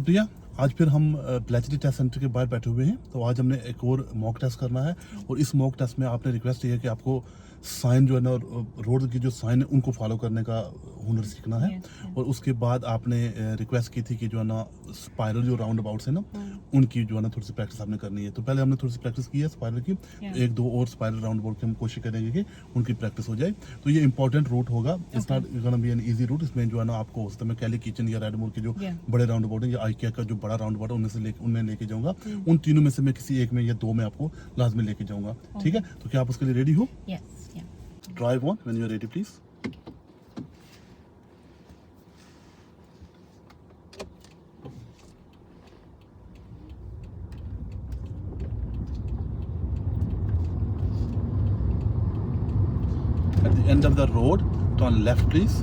प्रिया, आज फिर हम ब्लैचरी टेस्ट सेंटर के बाहर बैठे हुए हैं। तो आज हमने एक और मॉक टेस्ट करना है और इस मॉक टेस्ट में आपने रिक्वेस्ट ये है कि आपको साइन जो है ना, रोड की जो साइन है उनको फॉलो करने का हुनर सीखना है। और उसके बाद आपने रिक्वेस्ट की थी कि जो है ना स्पाइरल जो राउंड अबाउट्स है ना उनकी जो है ना थोड़ी सी प्रैक्टिस आपने करनी है। तो पहले हमने थोड़ी सी प्रैक्टिस की है स्पाइरल की। एक दो और स्पाइरल राउंड अबाउट की हम कोशिश करेंगे कि उनकी प्रैक्टिस हो जाए। तो ये इंपॉर्टेंट रूट होगा, it's not gonna be an easy route. इसमें जो है ना आपको हो सकता है मैं कैली किचन या रेडमोर के जो बड़े राउंड अबाउट है या आइकिया का जो बड़ा राउंड अबाउट है उनमें लेके जाऊंगा। उन तीनों में से मैं किसी एक में या दो में आपको लाजमी लेके जाऊंगा। ठीक है, तो क्या आप उसके लिए रेडी हो? Drive on when you're ready, please. At the end of the road, turn left, please.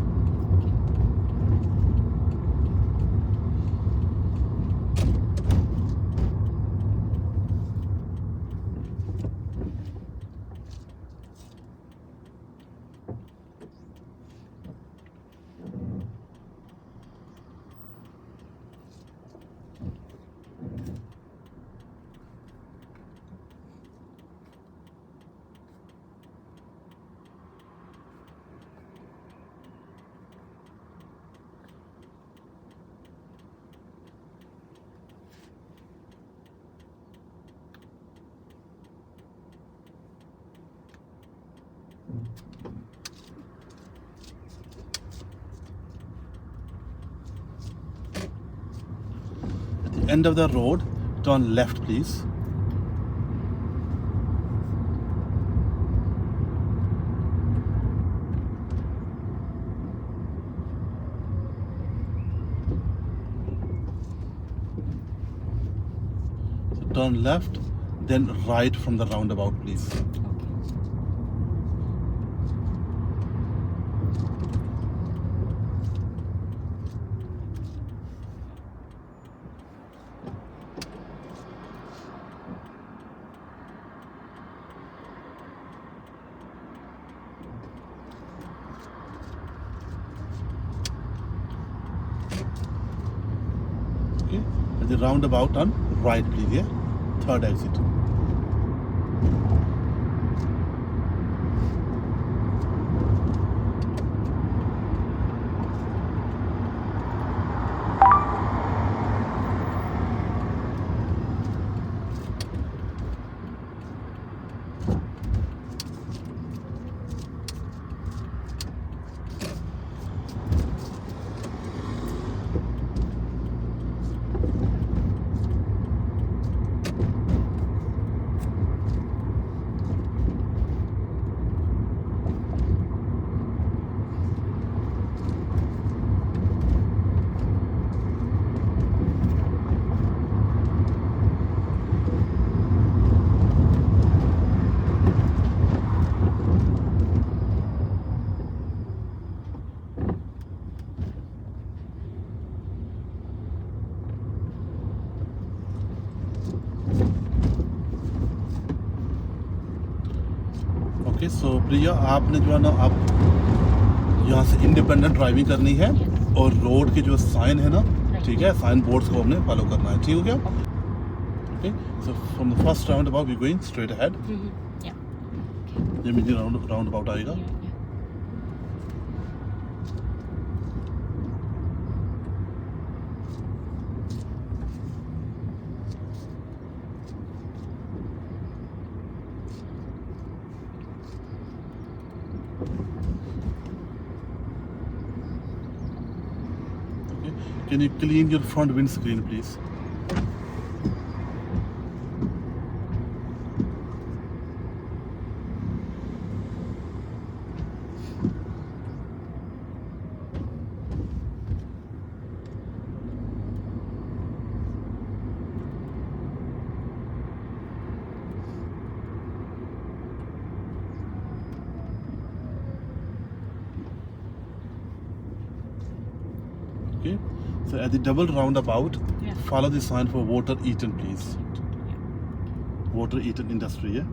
At the end of the road, turn left, please. So turn left, then right from the roundabout, please. Okay, at the roundabout on right, please. Yeah, third exit. Okay, so Priya, आपने जो है ना आप यहाँ से independent driving करनी है और रोड के जो साइन है ना, ठीक है, साइन बोर्ड्स को हमने फॉलो करना है। ठीक हो गया? Okay, so from the first roundabout we going straight ahead. ये मुझे राउंड अबाउट आएगा। Can you clean your front windscreen, please? Okay, so at the double roundabout, follow the sign for Water Eaton, please. Water Eaton Industry, yeah?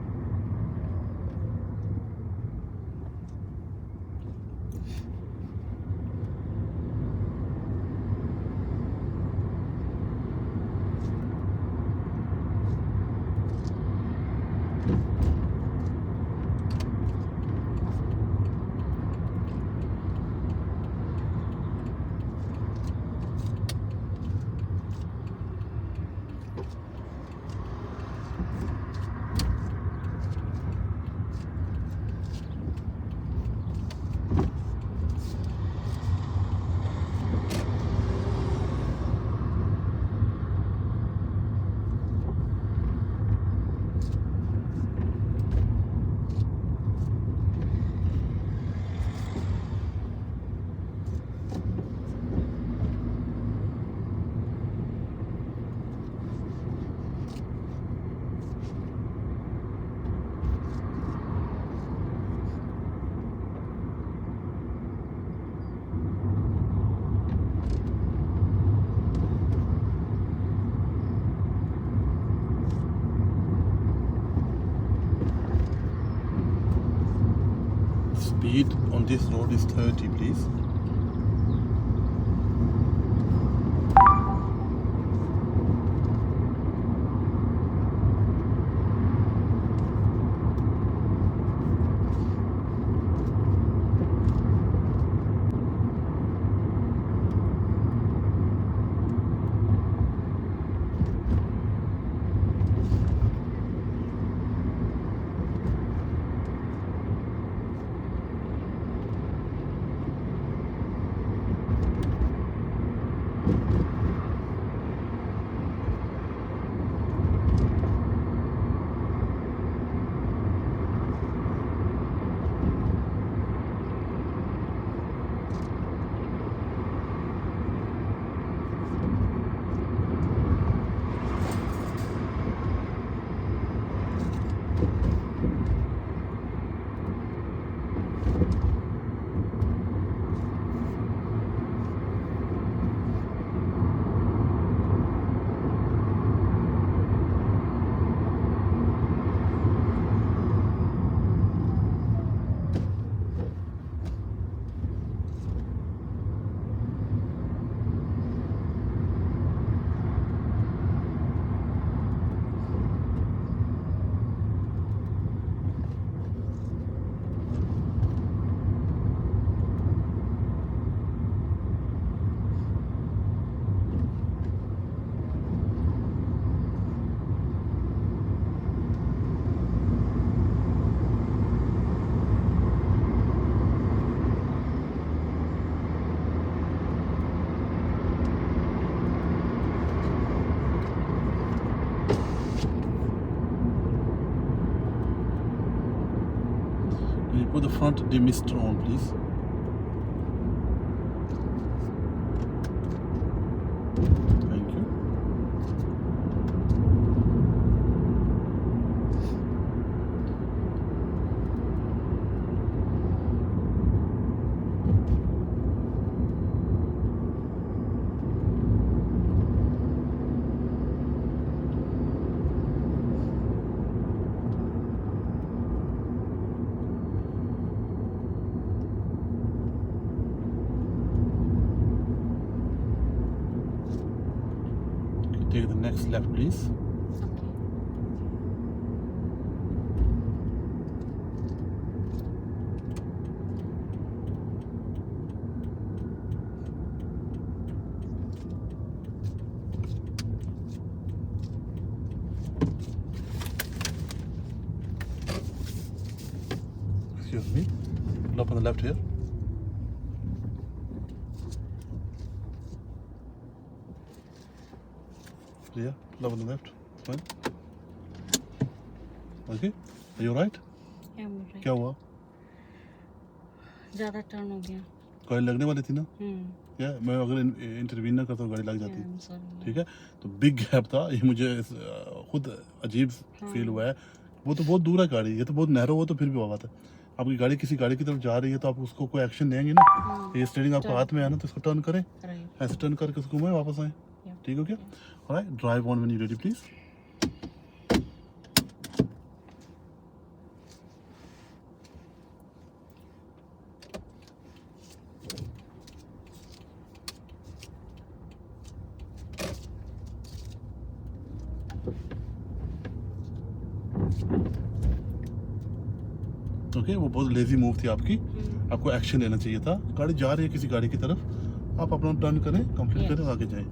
speed on this road is 30, please. Can you put the front demister on, please? Thank you. Take the next left, please. Excuse me. Pull up on the left here. Yeah, pull up on the left. Fine. Okay. Are you right? क्या हुआ? ज़्यादा turn हो गया। गाड़ी लगने वाली थी ना? क्या मैं अगर इंटरवीन ना करता तो गाड़ी लग जाती। ठीक है, तो बिग गैप था ये, मुझे खुद अजीब फील हुआ है। वो तो बहुत दूर है गाड़ी, ये तो बहुत नैरो हो तो फिर भी बात है। आपकी गाड़ी किसी गाड़ी की तरफ जा रही है तो आप उसको कोई एक्शन लेंगे ना। ये स्टीयरिंग आपके हाथ में है ना, तो इसको टर्न करें, ऐसे टर्न करके उसको घुमाएं, वापस आए। ठीक हो गया? Alright, drive on when you ready please. Okay, वो बहुत लेजी मूव थी आपकी, आपको एक्शन लेना चाहिए था। गाड़ी जा रही है किसी गाड़ी की तरफ, आप अपना टर्न करें, कंप्लीट करें, आगे जाएं।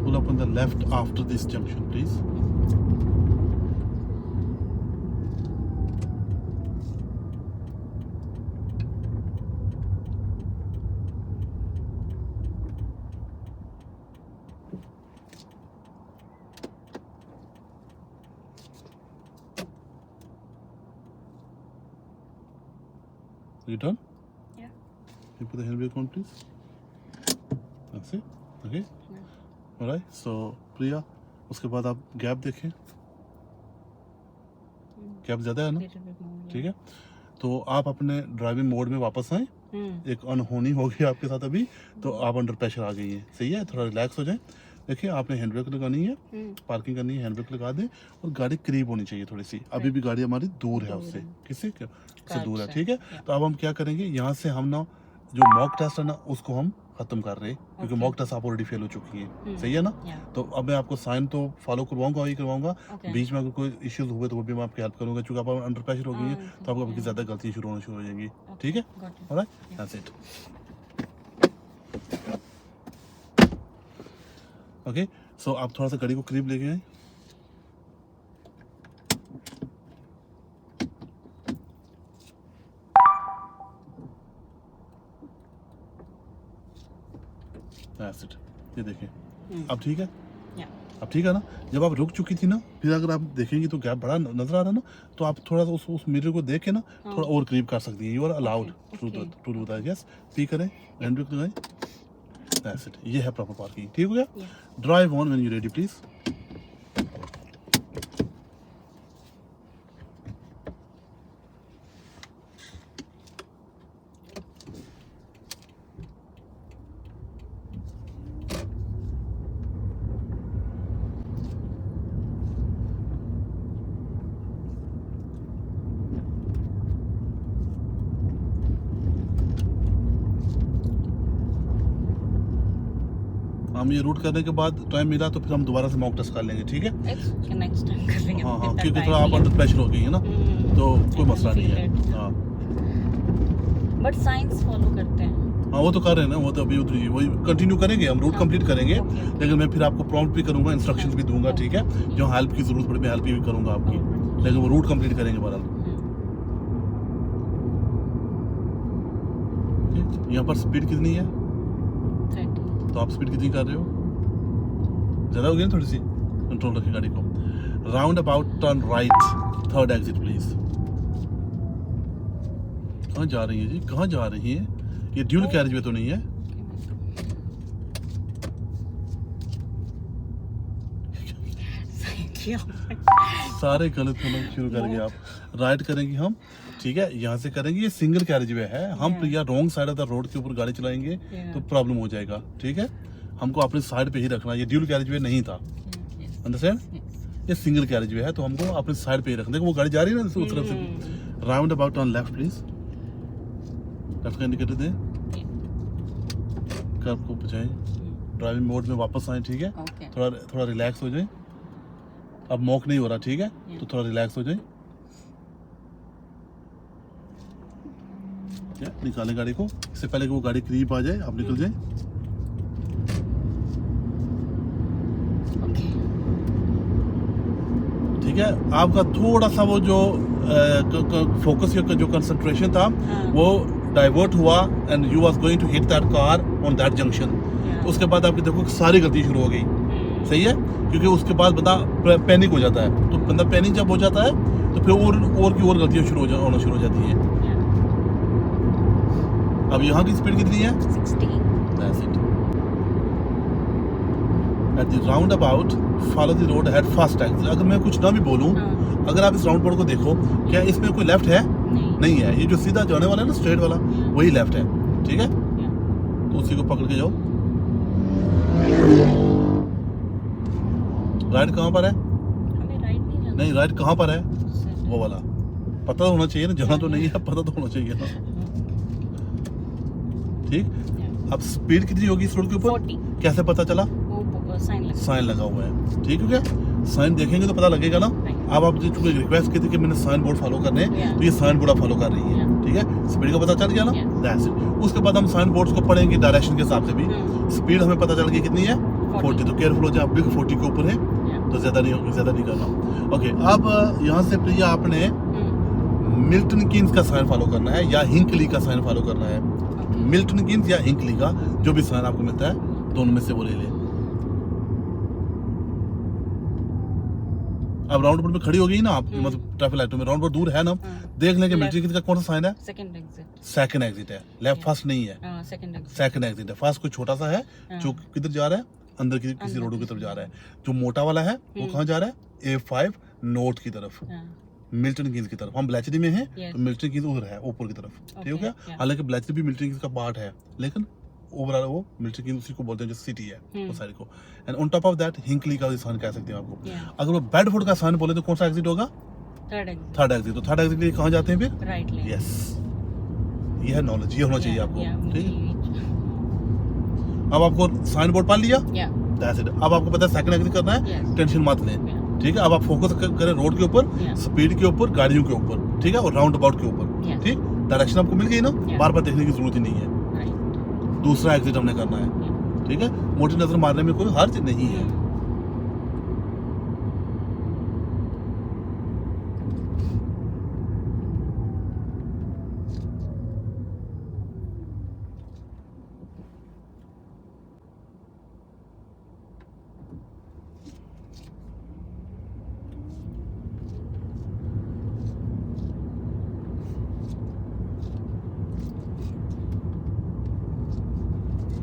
Pull up on the left after this junction, please. You done? Yeah. You put the handbrake on, please. That's it. Okay. Alright. So प्रिया, उसके बाद आप गैप देखें, गैप ज़्यादा है ना, ठीक है। तो आप अपने ड्राइविंग मोड में वापस आए, एक अनहोनी हो गई आपके साथ अभी, तो आप अंडर प्रेशर आ गई हैं, सही है। थोड़ा रिलैक्स हो जाए। देखिए आपने हैंड ब्रेक लगानी है, पार्किंग करनी है, हैंड ब्रेक लगा दें और गाड़ी करीब होनी चाहिए थोड़ी सी। अभी भी गाड़ी हमारी दूर है उससे, किससे से दूर है, ठीक है। तो अब हम क्या करेंगे, यहाँ से हम ना जो मॉक टेस्ट है ना उसको हम खत्म कर रहे हैं, क्योंकि मॉक टेस्ट आप ऑलरेडी फेल हो चुकी है, सही है ना। तो अब मैं आपको साइन तो फॉलो करवाऊंगा ही करवाऊंगा, बीच में अगर कोई इश्यूज हुए तो वो भी मैं आपकी हेल्प करूंगा, क्योंकि आप अंडर प्रेशर हो गई है तो आपको आपकी ज़्यादा गलतियाँ शुरू होनी शुरू हो जाएंगी, ठीक है। Alright, that's it. ओके, सो आप थोड़ा सा गाड़ी को करीब लेके आए। That's it. ये देखें, अब ठीक है, अब ठीक है ना। जब आप रुक चुकी थी ना, फिर अगर आप देखेंगी तो गैप बड़ा नजर आ रहा है ना, तो आप थोड़ा सा उस मिरर को देख के ना थोड़ा और करीब कर सकती हैं। You are allowed to do that. Yes, P करें, हैंड ब्रेक लगाएं। दैट्स इट, ये है प्रॉपर पार्किंग, ठीक हो गया। Drive on when you ready please. हम ये रूट करने के बाद टाइम मिला तो फिर हम दोबारा से मॉक टेस्ट कर लेंगे, ठीक है। नेक्स्ट टाइम कर लेंगे। हाँ हाँ, क्योंकि थोड़ा आप अंडर प्रेशर हो गई है ना, तो कोई मसला नहीं है। हाँ, बट साइंस फॉलो करते हैं। हाँ वो तो कर रहे हैं ना, वो तो अभी उधर ही वही कंटिन्यू करेंगे, हम रूट कंप्लीट करेंगे। लेकिन मैं फिर आपको प्रॉम्प्ट भी करूंगा, इंस्ट्रक्शंस भी दूंगा, ठीक है। जो हेल्प की जरूरत पड़े मैं हेल्प भी करूंगा आपकी, लेकिन वो रूट कंप्लीट करेंगे बहरहाल। यहाँ पर स्पीड कितनी है, तो आप स्पीड कितनी कर रहे हो, ज़्यादा हो गई ना थोड़ी सी। कंट्रोल रखिए गाड़ी को। Round about turn right, third exit please. कहाँ जा रही है जी, कहाँ जा रही है? ये ड्यूल कैरेज वे तो नहीं है? सारे गलत होना शुरू कर गए आप। राइट करेंगे हम, ठीक है, यहाँ से करेंगे। ये सिंगल कैरेज वे है, हम या wrong side of the road के ऊपर गाड़ी चलाएंगे तो प्रॉब्लम हो जाएगा, ठीक है। हमको अपनी साइड पे ही रखना। ये ड्यूल कैरेज वे नहीं था, अंडरस्टैंड। ये सिंगल कैरेज वे है, तो हमको अपनी साइड पे ही रखना। देखो वो गाड़ी जा रही है ना उस तरफ से। Round about on left please, left का इंडिकेटर दें, कर्व को बचाएं, ड्राइविंग मोड में वापस आए, ठीक है। थोड़ा रिलैक्स हो जाए। अब मॉक नहीं हो रहा, ठीक है, तो थोड़ा रिलैक्स हो जाए। निकालें गाड़ी को, इससे पहले कि वो गाड़ी करीब आ जाए आप निकल जाए। ठीक है, आपका थोड़ा सा वो जो फोकस या जो कंसंट्रेशन था वो डाइवर्ट हुआ and you was going to hit that car on that junction. उसके बाद आपकी देखो सारी गलती शुरू हो गई, सही है, क्योंकि उसके बाद बंदा पैनिक हो जाता है। तो बंदा पैनिक जब हो जाता है तो फिर और की और गलतियां होना शुरू हो जाती हैं। अब यहाँ की स्पीड कितनी है? 60। That's it. At the roundabout, follow the road ahead fast exit. अगर मैं कुछ ना भी बोलूँ, अगर आप इस राउंड बोर्ड को देखो, क्या इसमें कोई लेफ्ट है? नहीं है। ये जो सीधा जाने वाला है ना, स्ट्रेट वाला, वही लेफ्ट है, ठीक है। तो उसी को पकड़ के जाओ। राइट कहाँ पर है? नहीं, राइट कहाँ पर है? वो वाला पता तो होना चाहिए ना, जाना तो नहीं है, पता तो होना चाहिए ना, ठीक। अब स्पीड कितनी होगी इस रोड के ऊपर? 40। कैसे पता चला? साइन लगा हुआ है, ठीक है। क्या साइन देखेंगे तो पता लगेगा ना। अब आप चूंकि रिक्वेस्ट की थी कि मैंने साइन बोर्ड फॉलो करने हैं, तो ये साइन बोर्ड आप फॉलो कर रही है, ठीक है। स्पीड का पता चल गया ना, दैट्स इट। उसके बाद हम साइन बोर्ड्स को पढ़ेंगे डायरेक्शन के हिसाब से भी। स्पीड हमें पता चल गई कितनी है, 40। तो केयरफुल हो जाए, आप भी 40 के ऊपर है तो ज़्यादा नहीं करना। ओके, अब यहाँ से प्रिया आपने मिल्टन कीन्स का साइन फॉलो करना है या हिंकली का साइन फॉलो करना है। मिल्टन कीन्स या हिंकली का जो भी साइन आपको मिलता है, दोनों में से वो ले ले। अब राउंड अबाउट में खड़ी हो गई ना आप, हम्म। मतलब ट्रैफिक लाइटों में राउंड अबाउट दूर है ना, हाँ। देख लेंगे Left. मिलिट्री का कौन सा साइन है, सेकंड एग्जिट। सेकंड एग्जिट है, लेफ्ट फर्स्ट नहीं है, सेकंड एग्जिट। सेकंड एग्जिट है। फर्स्ट कोई छोटा सा है जो किधर जा रहा है, अंदर की किसी अंदर रोड की की तरफ जा तरफ। रहा है। जो मोटा वाला है वो हम्म। कहाँ जा रहा है, A5 नॉर्थ की तरफ, मिल्टन कीन्स की तरफ। हम ब्लैचरी में हैं Yes. तो मिल्टन कीन्स उधर है ऊपर की तरफ, ठीक हो Okay, गया। yeah. हालांकि ब्लैचरी भी मिल्टन कीन्स का पार्ट है, लेकिन ओवरऑल वो मिल्टन कीन्स उसी को बोलते हैं जो सिटी है वो साइड को। And on top of that हिंकली का साइन कह सकते हैं आपको। अगर वो बेडफोर्ड का साइन बोले तो कौन सा एग्जिट होगा, थर्ड एग्जिट। Third exit. तो थर्ड एग्जिट के लिए कहाँ जाते हैं फिर, राइट लेन। यस, ये है नॉलेज, ये होना चाहिए आपको, ठीक है। अब आपको साइन बोर्ड पढ़ लिया, दैट्स इट। अब आपको पता है सेकंड एग्जिट करना है, Yes. टेंशन मत लें, ठीक है। अब आप फोकस करें रोड के ऊपर, Yeah. स्पीड के ऊपर, गाड़ियों के ऊपर, ठीक है, और राउंड अबाउट के ऊपर, Yeah. ठीक। डायरेक्शन आपको मिल गई ना, Yeah. बार बार देखने की जरूरत ही नहीं है। दूसरा एग्जिट हमने करना है, ठीक है। मोटी नजर मारने में कोई हर्ज नहीं है।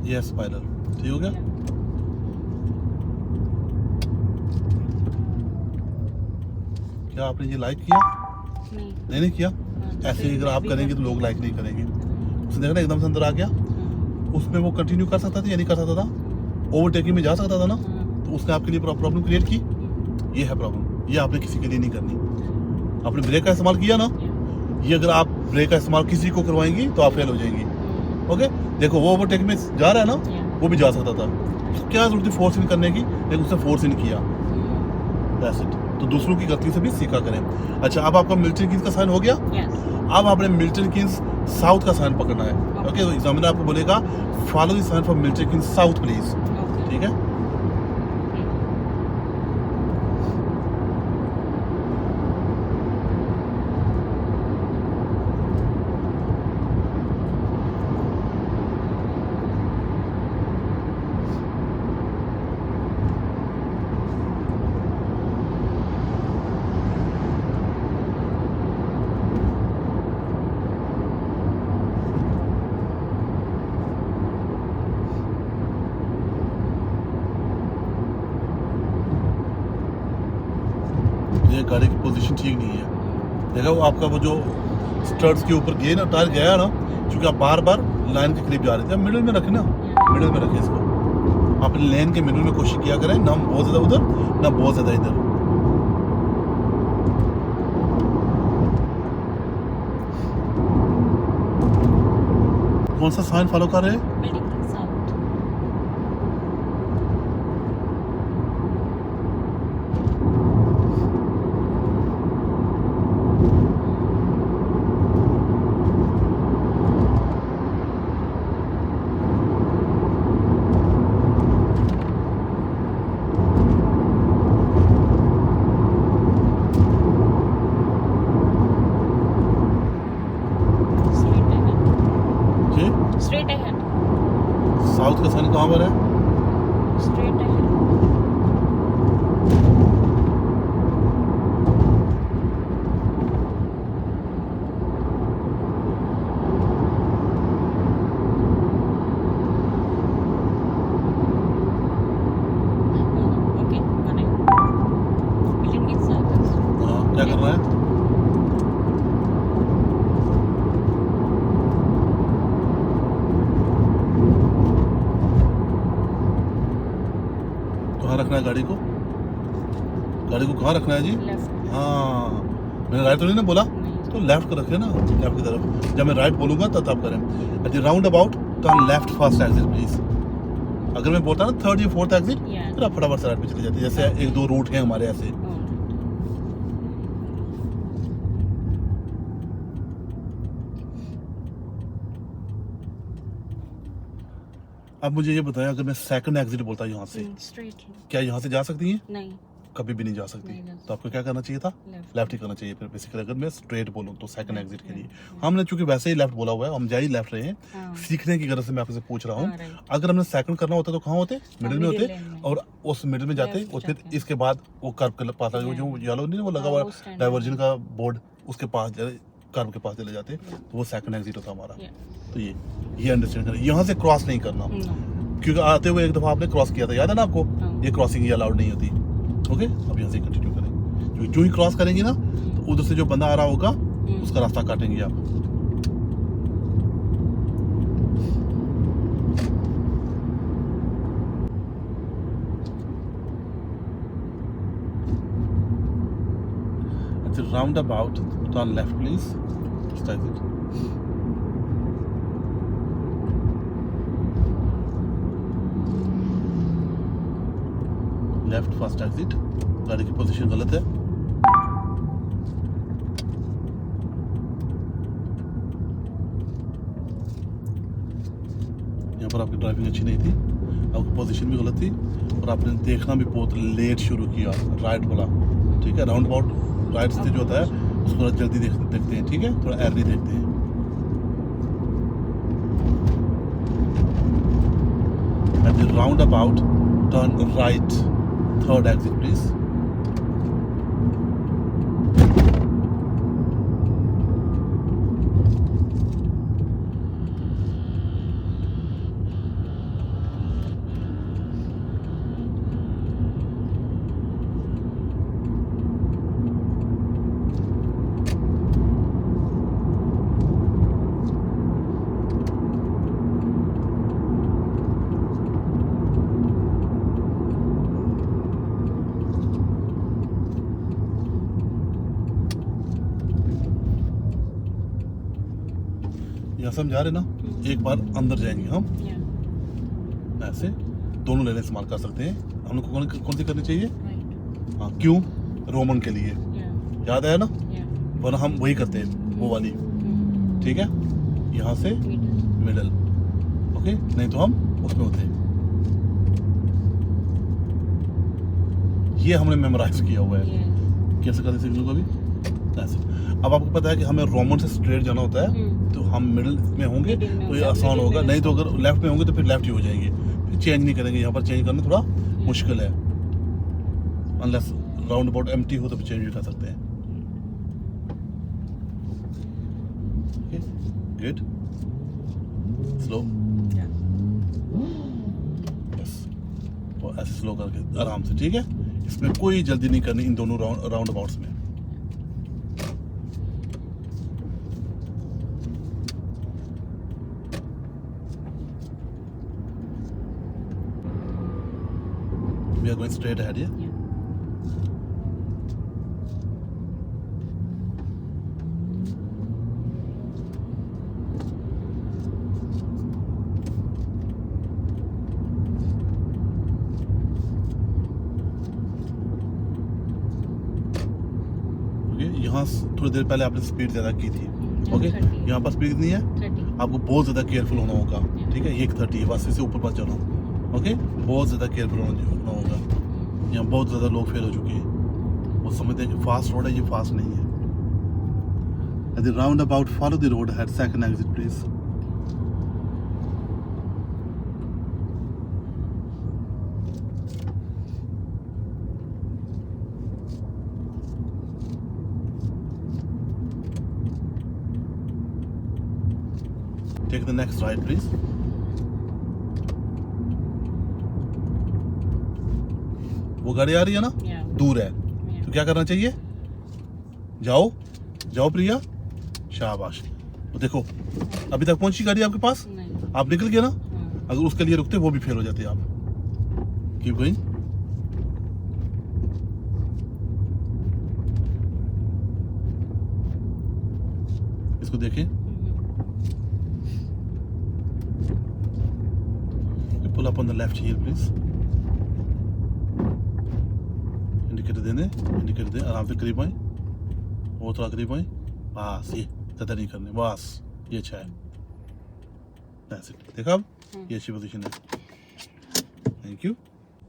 ये स्पाइरल, ठीक हो गया। क्या आपने ये लाइक किया, नहीं किया। ऐसे ही अगर आप करेंगे तो लोग लाइक नहीं करेंगे। उसने देखा ना एकदम से अंदर आ गया, उसमें वो कंटिन्यू कर सकता था या नहीं कर सकता था, ओवरटेकिंग में जा सकता था ना, तो उसने आपके लिए प्रॉब्लम क्रिएट की। ये है प्रॉब्लम, ये आपने किसी के लिए नहीं करनी। आपने ब्रेक का इस्तेमाल किया ना, ये अगर आप ब्रेक का इस्तेमाल किसी को करवाएंगी तो आप फेल हो जाएंगी। ओके, देखो वो ओवरटेक में जा रहा है ना, वो भी जा सकता था, तो क्या जरूरत थी फोर्स इन करने की, लेकिन उसने फोर्स इन किया, दैट्स इट। तो दूसरों की गलती से भी सीखा करें। अच्छा, अब आपका मिल्टन कीन्स का साइन हो गया। अब आपने मिल्टन कीन्स साउथ का साइन पकड़ना है। ओके, तो एग्जामिनर आपको बोलेगा follow the sign for Milton Keynes South please, ठीक है। ये गाड़ी की पोजीशन ठीक नहीं है। देखा वो आपका वो जो स्टड्स के ऊपर गए ना, टायर गया ना, क्योंकि आप बार बार लाइन के करीब जा रहे थे। आप मिडिल में रखें ना, मिडिल में रखें इसको। आप लेन के मिडिल में कोशिश किया करें, ना बहुत ज़्यादा उधर ना बहुत ज़्यादा इधर। कौन सा साइन फॉलो कर रहे हैं, स्ट्रेट अहेड। साउथ का साइन कहाँ पर है, straight ahead. Okay, got it. Building is south. हाँ, क्या कर रहा है। कहाँ रखना है गाड़ी को, गाड़ी को कहाँ रखना है जी। Left. हाँ, मैंने राइट तो नहीं ना बोला, नहीं। तो लेफ्ट को रखे ना, लेफ्ट की तरफ। जब मैं राइट बोलूंगा तब आप करें। At the round about turn left first exit please. अगर मैं बोलता ना थर्ड या फोर्थ एग्जिट, Yeah. फिर आप फटाफट से राइट पे चले जाते। जैसे एक दो रूट हैं हमारे ऐसे। अब मुझे ये बताया, अगर मैं सेकंड एग्जिट बोलता यहाँ से, स्ट्रेट। क्या यहाँ से जा सकती हैं, नहीं। कभी भी नहीं जा सकती। नहीं जा तो आपको क्या करना चाहिए था? Left. लेफ्ट ही करना चाहिए। फिर बेसिकली अगर मैं स्ट्रेट बोलूँ तो सेकंड एग्जिट के लिए right. हमने चूंकि वैसे ही लेफ्ट बोला हुआ है, हम जा ही लेफ्ट रहे हैं, हाँ। सीखने की गरज से मैं आपसे पूछ रहा हूँ। हाँ, right. अगर हमने सेकंड करना होता तो कहाँ होते? मिडिल में middle होते, lane में। और उस मिडिल में जाते Left और फिर जाते। इसके बाद वो कर्व के पास आगे जो Yeah. येलो नहीं वो लगा हाँ, हुआ वो stand डाइवर्जन है। का बोर्ड, उसके पास कर्व के पास चले जाते, तो वो सेकंड एग्जिट होता हमारा। Yeah. तो ये अंडरस्टैंड करना, यहाँ से क्रॉस नहीं करना, No. क्योंकि आते हुए एक दफा आपने क्रॉस किया था, याद है ना आपको? हाँ। ये क्रॉसिंग ये अलाउड नहीं होती। ओके, अब यहाँ से कंटिन्यू करें, क्योंकि जो ही क्रॉस करेंगे ना तो उधर से जो बंदा आ रहा होगा उसका रास्ता काटेंगे आप। At the roundabout, turn left please. Just exit. Left first exit. गाड़ी की पोजीशन गलत है। यहाँ पर आपकी ड्राइविंग अच्छी नहीं थी, आपकी पोजीशन भी गलत थी, और आपने देखना भी बहुत लेट शुरू किया, राइट वाला। ठीक है, राउंड अबाउट राइट से जो होता है उसको थोड़ा जल्दी देखते हैं। ठीक है, थोड़ा एर्ली देखते हैं। At the roundabout, turn right. Third exit, please. यहाँ से हम जा रहे ना, एक बार अंदर जाएंगे हम, Yeah. ऐसे दोनों लेने इस्तेमाल कर सकते हैं। हम लोग को कौन सी करनी चाहिए? Right. हाँ, क्यों? रोमन के लिए, Yeah. याद है ना? Yeah. वरना हम वही करते हैं, वो वाली। ठीक है, यहाँ से Middle. मिडल। ओके, नहीं तो हम उसमें होते हैं। ये हमने मेमोराइज किया हुआ है। Yes. कैसे करते सिग्नल को भी ऐसे। अब आपको पता है कि हमें रोमन से स्ट्रेट जाना होता है, तो हम मिडिल में होंगे Middle में तो ये होगा, आसान middle होगा, में नहीं तो अगर लेफ्ट में होंगे तो फिर लेफ्ट ही हो जाएंगे, फिर चेंज नहीं करेंगे। यहाँ पर चेंज करना थोड़ा मुश्किल है, अनलेस राउंड अबाउट एम्प्टी हो तो चेंज भी कर सकते हैं। Good, slow, Yeah. बस तो ऐसे स्लो करके आराम से। ठीक है, इसमें कोई जल्दी नहीं करनी इन दोनों राउंड अबाउट्स में। We are going straight ahead, yeah? Yeah. Okay, यहाँ थोड़ी देर पहले आपने स्पीड ज़्यादा की थी। ओके, 30. यहाँ पर स्पीड कितनी है? 30. आपको बहुत ज़्यादा केयरफुल होना होगा। ठीक है, 130 है, बस इससे ऊपर मत चलो। ओके, बहुत ज़्यादा केयरफुल होना होगा। यहाँ बहुत ज़्यादा लोग फेल हो चुके हैं, वो समझते हैं कि फास्ट रोड है, ये फास्ट नहीं है। At the roundabout, follow the road ahead, second exit please. Take the next right please. वो गाड़ी आ रही है ना, Yeah. दूर है, Yeah. तो क्या करना चाहिए? जाओ जाओ प्रिया, शाबाश। तो देखो अभी तक पहुंची गाड़ी आपके पास, नहीं. आप निकल गए ना। हाँ. अगर उसके लिए रुकते वो भी फेल हो जाते आप। Keep going. इसको देखें, pull up on the left here please. Indicator indicator दें, आराम से करीब आए, वो थोड़ा करीब आए, बस ये ज़्यादा नहीं करने, बस ये अच्छा है। That's it. देखा अब, ये अच्छी पोजीशन है। Thank you.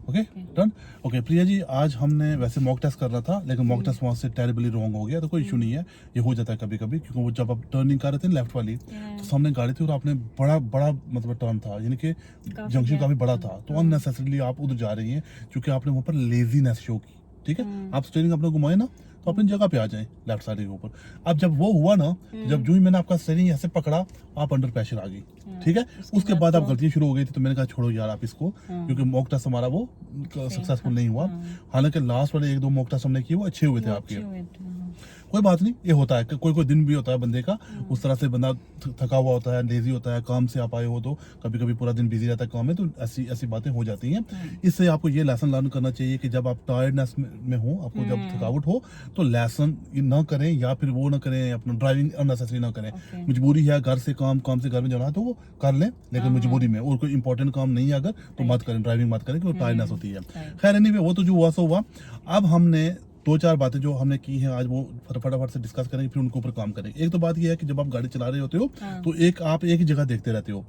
Okay done. Okay Priya ji, आज हमने वैसे मॉक टेस्ट करना था लेकिन मॉक टेस्ट वहाँ से टेरिबली रॉन्ग हो गया, तो कोई इशू नहीं है, ये हो जाता है कभी कभी, क्योंकि वो जब आप टर्निंग कर रहे थे लेफ्ट वाली तो सामने गाड़ी थी और आपने बड़ा बड़ा मतलब टर्न था, यानी कि जंक्शन काफी बड़ा था, तो अननेसेसरीली आप उधर जा रही हैं क्योंकि आपने वहाँ पर लेजीनेस शो की। ठीक है, आप स्टीयरिंग अपने घुमाए ना तो अपनी जगह पे आ जाए लेफ्ट साइड के ऊपर। अब जब वो हुआ ना, जब जो ही मैंने आपका स्टीयरिंग ऐसे पकड़ा, आप अंडर प्रेशर आ गई। ठीक है, उसके बाद आप गलतियां शुरू हो गई थी, तो मैंने कहा छोड़ो यार आप इसको, क्योंकि मॉक टेस्ट हमारा वो सक्सेसफुल नहीं हुआ। हालांकि लास्ट वाले 1-2 मॉक टेस्ट हमने किए वो अच्छे हुए थे आपके। कोई बात नहीं, ये होता है, कोई कोई दिन भी होता है बंदे का, उस तरह से बंदा थका हुआ होता है, लेजी होता है, काम से आप आए हो तो कभी कभी पूरा दिन बिजी रहता है काम में, तो ऐसी ऐसी बातें हो जाती हैं। इससे आपको ये लेसन लर्न करना चाहिए कि जब आप टायर्डनेस में हो, आपको जब थकावट हो, तो लेसन ना करें या फिर वो ना करें, अपना ड्राइविंग अननेसेसरी ना करें। मजबूरी है, घर से काम, काम से घर में जाना है तो वो कर लें, लेकिन मजबूरी में, और कोई इंपॉर्टेंट काम नहीं है अगर, तो मत करें, ड्राइविंग मत करें, क्योंकि टायर्डनेस होती है। खैर एनीवे, वो तो जो हुआ सो हुआ। अब हमने 2-4 बातें जो हमने की हैं आज वो फटाफट से डिस्कस करेंगे, फिर उनके ऊपर काम करेंगे। एक तो बात ये है कि जब आप गाड़ी चला रहे होते हो तो आप एक ही जगह देखते रहते हो।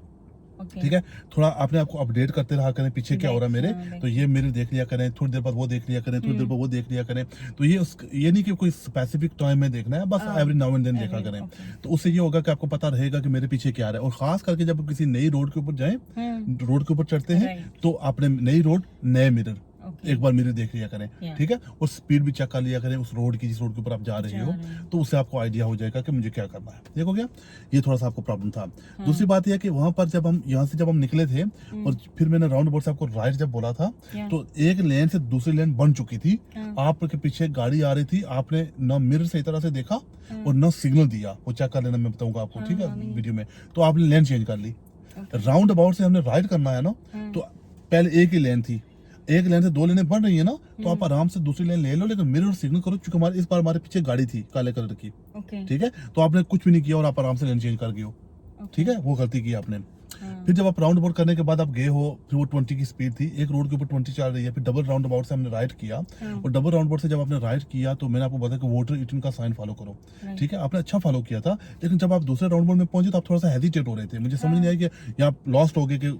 ठीक है, थोड़ा अपने आपको अपडेट करते रहा करें, पीछे क्या हो रहा है मेरे, तो ये मेरे देख लिया करें, थोड़ी देर बाद वो देख लिया करें, थोड़ी देर बाद वो देख लिया करें। तो ये नहीं कि कोई स्पेसिफिक टाइम में देखना है, बस एवरी नाउ एंड देन देखा करें। तो उससे ये होगा कि आपको पता रहेगा कि मेरे पीछे क्या आ रहा है। और खास करके जब किसी नई रोड के ऊपर जाएं, रोड के ऊपर चढ़ते हैं, तो आपने नई रोड, नए मिरर, एक बार मिरर देख लिया करें। ठीक है, और स्पीड भी चेक कर लिया करें उस रोड की, जिस रोड के ऊपर आप जा रहे हो, तो उससे आपको आइडिया हो जाएगा कि मुझे क्या करना है। देखो क्या, ये थोड़ा सा आपको प्रॉब्लम था। दूसरी बात यह कि वहां पर जब हम यहाँ से जब हम निकले थे और फिर मैंने राउंड अबाउट से आपको राइट जब बोला था, तो एक लेन से दूसरी लेन बन चुकी थी, आपके पीछे गाड़ी आ रही थी, आपने ना मिरर सही तरह से देखा और ना सिग्नल दिया, वो चेक कर लेना, मैं बताऊंगा आपको, ठीक है, वीडियो में। तो आपने लेन चेंज कर ली। राउंड अबाउट से हमने राइट करना है ना, तो पहले एक ही लेन थी, एक लेन से 2 लेने बन रही है ना, तो आप आराम से दूसरी लेन ले लो, लेकिन मिरर सिग्नल करो, क्योंकि हमारे इस बार हमारे पीछे गाड़ी थी काले कलर की। ठीक है, तो आपने कुछ भी नहीं किया और आप आराम से लेन चेंज कर गए हो। ठीक है, वो गलती की आपने। फिर जब आप राउंड अबाउट करने के बाद आप गए हो, फिर वो 20 की स्पीड थी, एक रोड के ऊपर 20 चल रही है, फिर डबल राउंड अबाउट से हमने राइट किया, और डबल राउंड अबाउट से जब आपने राइट किया तो मैंने आपको बताया कि वाटर ईटन का साइन फॉलो करो। ठीक है, आपने अच्छा फॉलो किया था, लेकिन जब आप दूसरे राउंड में पहुंचे तो आप थोड़ा सा हेजिटेट हो रहे थे। मुझे समझ नहीं आई कि यहाँ लॉस्ट हो गए कि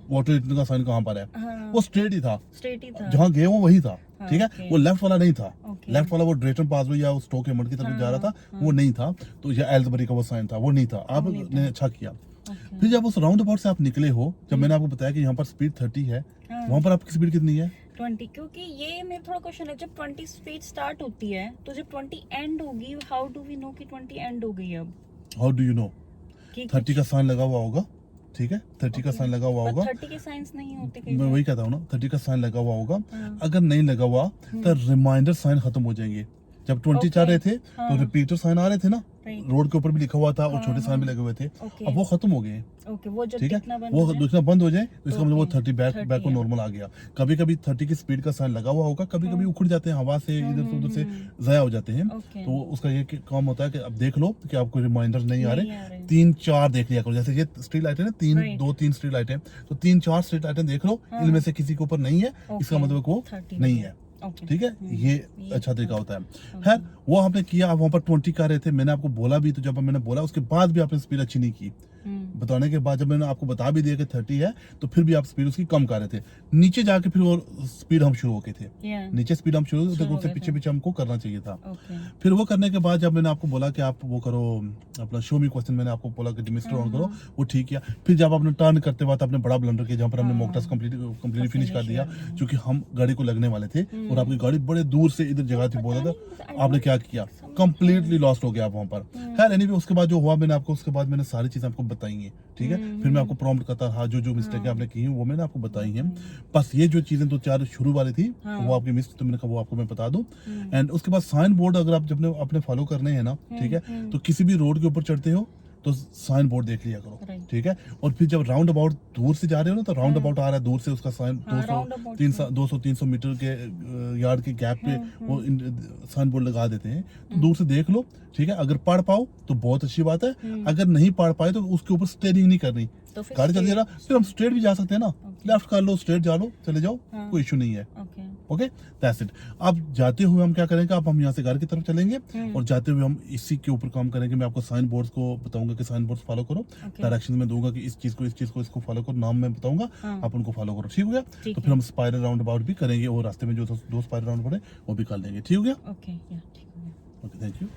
वाटर ईटन का साइन कहाँ पर है। वो स्ट्रेट ही था, जहाँ गए वो वही था। ठीक है, वो लेफ्ट वाला नहीं था, लेफ्ट वाला वो ड्रेटन पासवे या स्टोक हेमंड की तरफ जा रहा था, वो नहीं था। तो या एल्सबरी का वो साइन था, वो नहीं था। आपने अच्छा किया। फिर जब उस राउंड अबाउट से आप निकले हो, जब मैंने आपको बताया कि यहाँ पर स्पीड 30 है, वहाँ पर आपकी स्पीड कितनी है? 20। क्योंकि ये मेरा थोड़ा क्वेश्चन है, जब 20 स्पीड स्टार्ट होती है तो जब 20 एंड होगी, हाउ डू वी नो कि 20 एंड हो गई? अब हाउ डू यू नो? 30 का साइन लगा हुआ होगा। ठीक है, 30 का साइन लगा हुआ होगा। 30 के साइंस नहीं होते, मैं वही कहता हूँ ना, 30 का साइन लगा हुआ होगा। अगर नहीं लगा हुआ तो रिमाइंडर साइन खत्म हो जाएंगे। जब 20 चल रहे थे तो रिपीटर साइन आ रहे थे ना, रोड के ऊपर भी लिखा हुआ था और छोटे साइन भी लगे हुए थे, अब वो खत्म हो गए। वो जब ठीक है, वो दिखना बंद हो जाए तो इसका मतलब वो 30 बैक को नॉर्मल आ गया। कभी कभी 30 की स्पीड का साइन लगा हुआ होगा, कभी कभी उखड़ जाते हैं हवा से, इधर से उधर से जाया हो जाते हैं। तो उसका ये काम होता है कि अब देख लो कि आपको रिमाइंडर नहीं आ रहे, 3-4 देख लिया करो। जैसे ये स्ट्रीट लाइट है ना, 2-3 स्ट्रीट लाइट है, तो 3-4 स्ट्रीट लाइटें देख लो, इनमें से किसी के ऊपर नहीं है, इसका मतलब वो नहीं है। ठीक है, ये अच्छा तरीका होता है। खैर, वो आपने किया, आप वहाँ पर 20 कर रहे थे, मैंने आपको बोला भी, तो जब मैंने बोला उसके बाद भी आपने स्पीड अच्छी नहीं की। बताने के बाद जब मैंने आपको बता भी दिया कि 30 है, तो फिर भी आप स्पीड उसकी कम कर रहे थे। नीचे जाके फिर वो स्पीड हम शुरू हो गए थे, नीचे स्पीड हम शुरू हो, उससे पीछे पीछे हमको करना चाहिए था। फिर वो करने के बाद जब मैंने आपको बोला कि आप वो करो, अपना शो मी क्वेश्चन, मैंने आपको बोला कि डिमिस्टर ऑन करो, वो ठीक किया। फिर जब आपने टर्न करते वक्त आपने बड़ा ब्लंडर किया, जहाँ पर हमने मॉक टेस्ट कंप्लीटली फिनिश कर दिया, क्योंकि हम गाड़ी को लगने वाले थे और आपकी गाड़ी बड़े दूर से इधर जगह थी, बोला था आपने क्या किया, कंप्लीटली लॉस्ट हो गया आप वहाँ पर। खैर एनीवे, उसके बाद जो हुआ मैंने आपको, उसके बाद मैंने सारी चीजें आपको बताई हैं। ठीक है, फिर मैं आपको प्रॉम्प्ट करता रहा, जो मिस्टेक आपने की है वो मैंने आपको बताई है। बस ये जो चीजें 2-4 शुरू वाली थी वो आपकी मिस, तो मैंने कहा वो आपको मैं बता दूं। एंड उसके बाद साइन बोर्ड अगर आप जब अपने फॉलो करने हैं ना, ठीक है, तो किसी भी रोड के ऊपर चढ़ते हो तो साइन बोर्ड देख लिया करो। ठीक है, और फिर जब राउंड अबाउट दूर से जा रहे हो ना, तो राउंड अबाउट आ रहा है दूर से, उसका साइन 200-300 मीटर के यार्ड के गैप पे वो साइन बोर्ड लगा देते हैं, तो दूर से देख लो। ठीक है, अगर पढ़ पाओ तो बहुत अच्छी बात है, अगर नहीं पढ़ पाए तो उसके ऊपर स्टेयरिंग नहीं करनी, गाड़ी चलती रहा, फिर हम स्ट्रेट भी जा सकते हैं ना, लेफ्ट कर लो, स्ट्रेट जा लो, चले जाओ, कोई इशू नहीं है। Okay that's it. अब जाते हुए हम क्या करेंगे, अब हम यहाँ से घर की तरफ चलेंगे हम्म। और जाते हुए हम इसी के ऊपर काम करेंगे। मैं आपको साइन बोर्ड्स को बताऊंगा कि साइन बोर्ड्स फॉलो करो, Okay. डायरेक्शन में दूंगा कि इस चीज को इसको फॉलो करो, नाम मैं बताऊंगा, हाँ। आप उनको फॉलो करो। ठीक हो गया? ठीक तो है। फिर हम स्पाइरल राउंड अबाउट भी करेंगे और रास्ते में जो 2 स्पाइरल राउंड पड़े वो भी कर लेंगे। ठीक हो गया? ओके या ठीक है। Okay thank you.